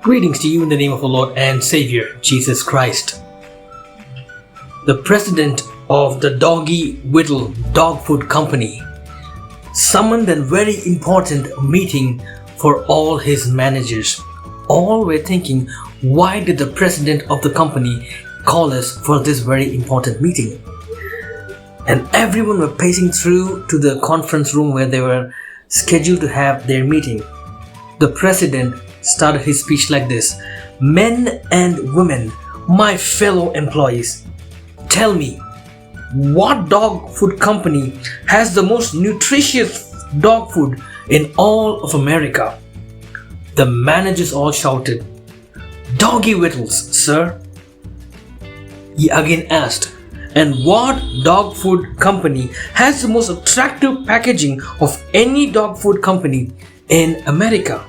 Greetings to you in the name of our Lord and Savior, Jesus Christ. The president of the Doggy Whittle Dog Food Company summoned a very important meeting for all his managers. All were thinking, why did the president of the company call us for this very important meeting? And everyone were pacing through to the conference room where they were scheduled to have their meeting. The president started his speech like this: "Men and women, my fellow employees, tell me, what dog food company has the most nutritious dog food in all of America?" The managers all shouted, "Doggy Whittles, sir." He again asked, "And what dog food company has the most attractive packaging of any dog food company in America?"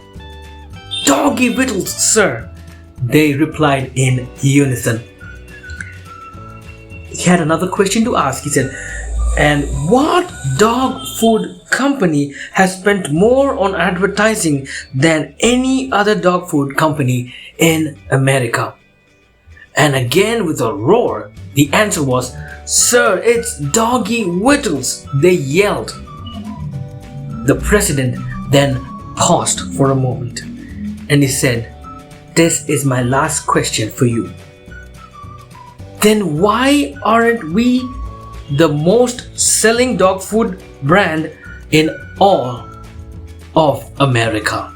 "Doggy Whittles, sir," they replied in unison. He had another question to ask. He said, "And what dog food company has spent more on advertising than any other dog food company in America?" And again with a roar, the answer was, "Sir, it's Doggy Whittles," they yelled. The president then paused for a moment and he said, "This is my last question for you. Then why aren't we the most selling dog food brand in all of America?"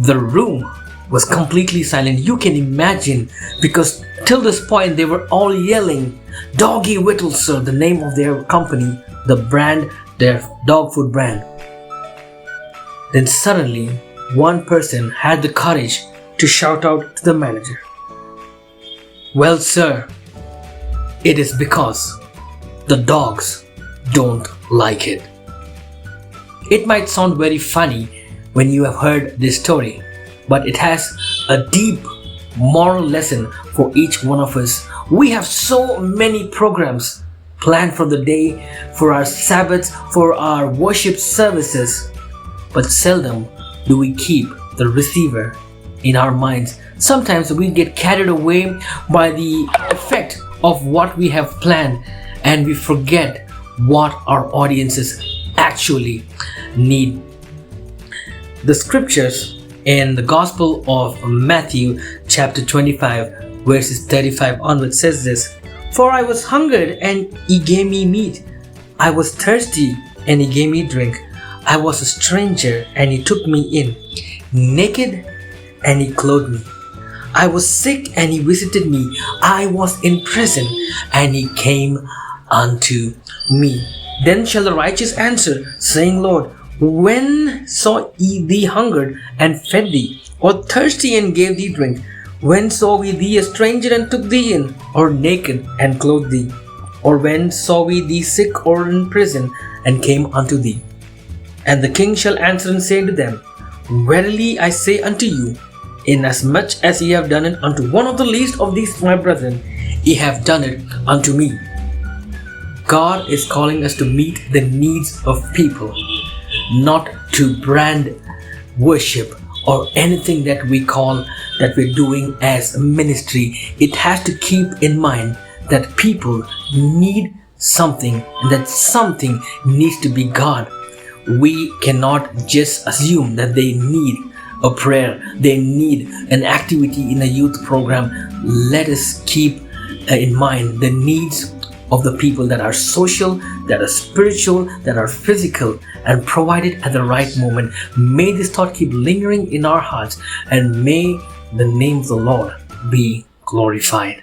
The room was completely silent. You can imagine, because till this point they were all yelling, "Doggy Whittles, sir," the name of their company, the brand, their dog food brand. Then suddenly one person had the courage to shout out to the manager, "Well, sir, it is because the dogs don't like it." It might sound very funny when you have heard this story, but it has a deep moral lesson for each one of us. We have so many programs planned for the day, for our Sabbaths, for our worship services, but seldom do we keep the receiver in our minds. Sometimes we get carried away by the effect of what we have planned and we forget what our audiences actually need. The scriptures in the Gospel of Matthew chapter 25 verses 35 onwards says this: "For I was hungered and he gave me meat. I was thirsty and he gave me drink. I was a stranger and he took me in. Naked and he clothed me. I was sick and he visited me. I was in prison and he came unto me." Then shall the righteous answer, saying, "Lord, when saw thee hungered and fed thee, or thirsty and gave thee drink? When saw we thee a stranger and took thee in, or naked and clothed thee? Or when saw we thee sick or in prison and came unto thee?" And the king shall answer and say to them, "Verily I say unto you, inasmuch as ye have done it unto one of the least of these my brethren, ye have done it unto me." God is calling us to meet the needs of people, not to brand worship or anything that we call that we're doing as a ministry. It has to keep in mind that people need something and that something needs to be God. We cannot just assume that they need a prayer, they need an activity in a youth program. Let us keep in mind the needs of the people that are social, that are spiritual, that are physical, and provide it at the right moment. May this thought keep lingering in our hearts, and may the name of the Lord be glorified.